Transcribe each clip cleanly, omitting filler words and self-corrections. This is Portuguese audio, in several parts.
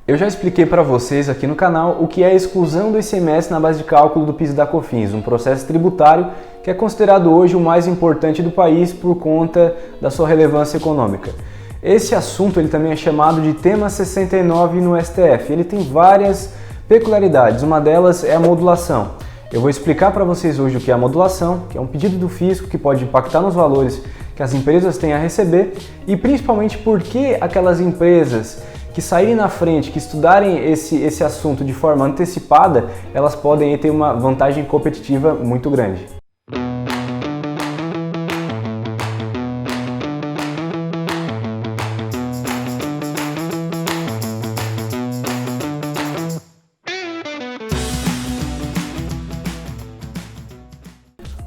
Eu já expliquei para vocês aqui no canal o que é a exclusão do ICMS na base de cálculo do PIS e da COFINS, um processo tributário que é considerado hoje o mais importante do país por conta da sua relevância econômica. Esse assunto ele também é chamado de tema 69 no STF. Ele tem várias peculiaridades, uma delas é a modulação. Eu vou explicar para vocês hoje o que é a modulação, que é um pedido do fisco que pode impactar nos valores que as empresas têm a receber e principalmente por que aquelas empresas que saírem na frente, que estudarem esse assunto de forma antecipada, elas podem ter uma vantagem competitiva muito grande.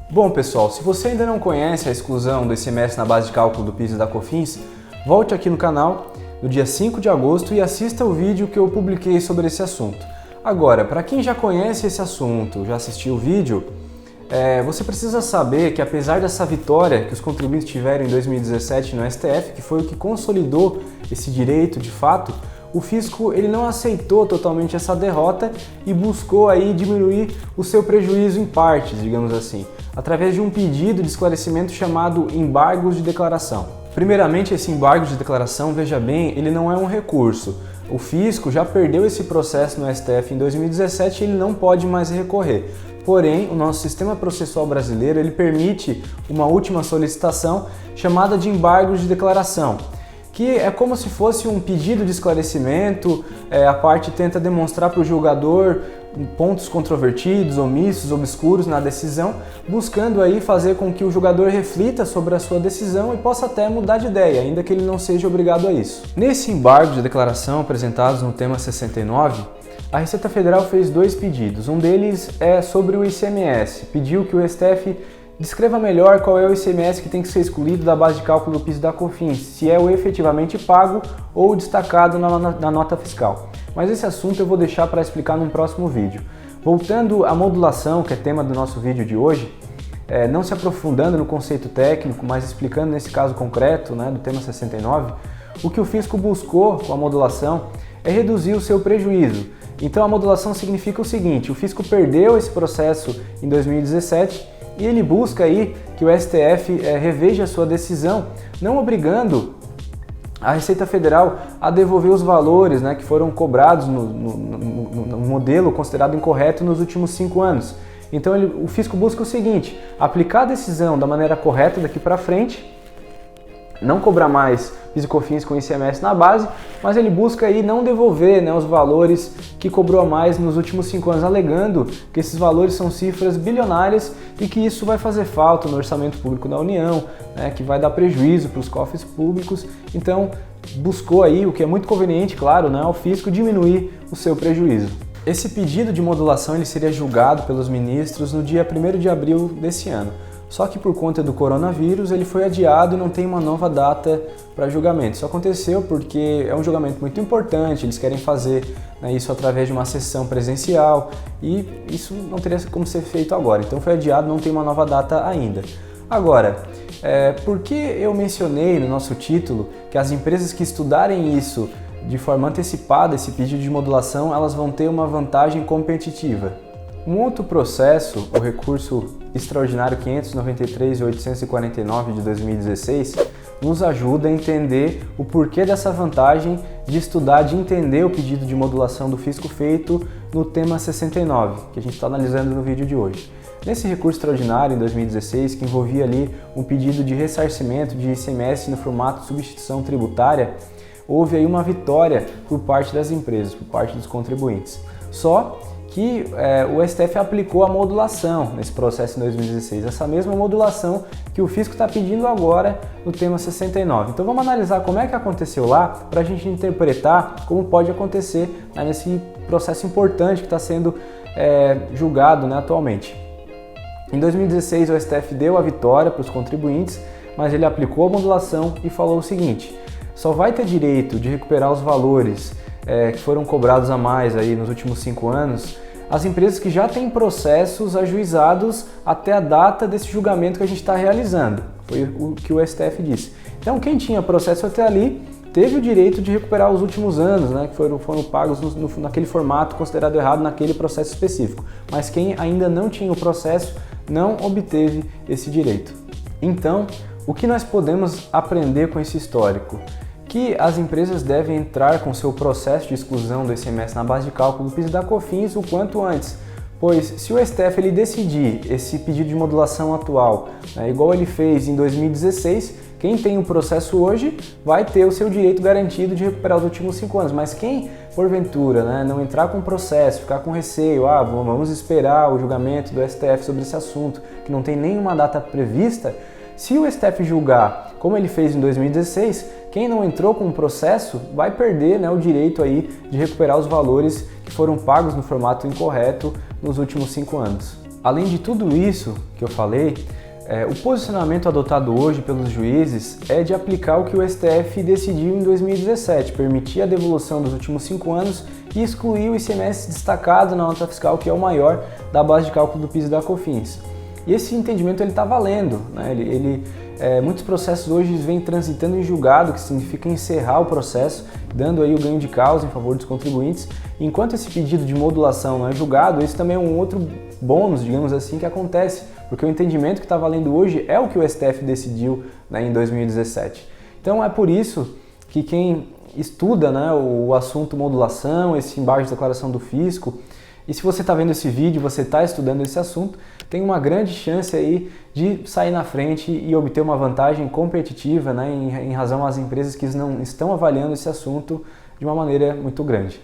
Bom pessoal, se você ainda não conhece a exclusão do ICMS na base de cálculo do PIS e da COFINS, volte aqui no canal no dia 5 de agosto e assista o vídeo que eu publiquei sobre esse assunto. Agora, para quem já conhece esse assunto, já assistiu o vídeo, você precisa saber que apesar dessa vitória que os contribuintes tiveram em 2017 no STF, que foi o que consolidou esse direito de fato, o fisco ele não aceitou totalmente essa derrota e buscou aí diminuir o seu prejuízo em partes, digamos assim, através de um pedido de esclarecimento chamado embargos de declaração. Primeiramente, esse embargo de declaração, veja bem, ele não é um recurso. O fisco já perdeu esse processo no STF em 2017 e ele não pode mais recorrer. Porém, o nosso sistema processual brasileiro ele permite uma última solicitação chamada de embargos de declaração, que é como se fosse um pedido de esclarecimento, a parte tenta demonstrar para o julgador pontos controvertidos, omissos, obscuros na decisão, buscando aí fazer com que o julgador reflita sobre a sua decisão e possa até mudar de ideia, ainda que ele não seja obrigado a isso. Nesse embargo de declaração apresentados no tema 69, a Receita Federal fez dois pedidos. Um deles é sobre o ICMS, pediu que o STF descreva melhor qual é o ICMS que tem que ser excluído da base de cálculo do PIS e da COFINS, se é o efetivamente pago ou destacado na nota fiscal. Mas esse assunto eu vou deixar para explicar num próximo vídeo. Voltando à modulação, que é tema do nosso vídeo de hoje, não se aprofundando no conceito técnico, mas explicando nesse caso concreto, do tema 69, o que o fisco buscou com a modulação é reduzir o seu prejuízo. Então a modulação significa o seguinte: o fisco perdeu esse processo em 2017 e ele busca aí que o STF reveja a sua decisão, não obrigando a Receita Federal a devolver os valores que foram cobrados no modelo considerado incorreto nos últimos 5 anos. Então o fisco busca o seguinte: aplicar a decisão da maneira correta daqui para frente, não cobrar mais PIS e COFINS com ICMS na base, mas ele busca aí não devolver os valores que cobrou a mais nos últimos 5 anos, alegando que esses valores são cifras bilionárias e que isso vai fazer falta no orçamento público da União, que vai dar prejuízo para os cofres públicos. Então buscou aí, o que é muito conveniente, claro, ao fisco diminuir o seu prejuízo. Esse pedido de modulação ele seria julgado pelos ministros no dia 1º de abril desse ano. Só que por conta do coronavírus ele foi adiado e não tem uma nova data para julgamento. Isso aconteceu porque é um julgamento muito importante, eles querem fazer isso através de uma sessão presencial e isso não teria como ser feito agora. Então foi adiado, não tem uma nova data ainda. Agora, por que eu mencionei no nosso título que as empresas que estudarem isso de forma antecipada, esse pedido de modulação, elas vão ter uma vantagem competitiva? Um outro processo, o recurso extraordinário 593 e 849 de 2016, nos ajuda a entender o porquê dessa vantagem de estudar, de entender o pedido de modulação do fisco feito no tema 69, que a gente está analisando no vídeo de hoje. Nesse recurso extraordinário em 2016, que envolvia ali um pedido de ressarcimento de ICMS no formato de substituição tributária, houve aí uma vitória por parte das empresas, por parte dos contribuintes. Só que o STF aplicou a modulação nesse processo em 2016, essa mesma modulação que o fisco está pedindo agora no tema 69. Então vamos analisar como é que aconteceu lá para a gente interpretar como pode acontecer nesse processo importante que está sendo julgado atualmente. Em 2016 o STF deu a vitória para os contribuintes, mas ele aplicou a modulação e falou o seguinte: só vai ter direito de recuperar os valores que foram cobrados a mais aí nos últimos 5 anos, as empresas que já têm processos ajuizados até a data desse julgamento que a gente está realizando. Foi o que o STF disse. Então, quem tinha processo até ali teve o direito de recuperar os últimos anos, né, que foram pagos naquele formato considerado errado naquele processo específico. Mas quem ainda não tinha o processo não obteve esse direito. Então, o que nós podemos aprender com esse histórico? Que as empresas devem entrar com seu processo de exclusão do ICMS na base de cálculo do PIS e da COFINS o quanto antes, pois se o STF ele decidir esse pedido de modulação atual, né, igual ele fez em 2016, quem tem o processo hoje vai ter o seu direito garantido de recuperar os últimos 5 anos, mas quem, porventura, né, não entrar com o processo, ficar com receio, vamos esperar o julgamento do STF sobre esse assunto, que não tem nenhuma data prevista, se o STF julgar como ele fez em 2016, quem não entrou com o processo vai perder, né, o direito aí de recuperar os valores que foram pagos no formato incorreto nos últimos 5 anos. Além de tudo isso que eu falei, o posicionamento adotado hoje pelos juízes é de aplicar o que o STF decidiu em 2017, permitir a devolução dos últimos 5 anos e excluir o ICMS destacado na nota fiscal, que é o maior da base de cálculo do PIS e da COFINS. E esse entendimento está valendo, né? Muitos processos hoje vêm transitando em julgado, que significa encerrar o processo, dando aí o ganho de causa em favor dos contribuintes. Enquanto esse pedido de modulação não é julgado, esse também é um outro bônus, digamos assim, que acontece, porque o entendimento que está valendo hoje é o que o STF decidiu, né, em 2017. Então é por isso que quem estuda, né, o assunto modulação, esse embargo de declaração do fisco, e se você está vendo esse vídeo, você está estudando esse assunto, tem uma grande chance aí de sair na frente e obter uma vantagem competitiva, né, em razão às empresas que não estão avaliando esse assunto de uma maneira muito grande.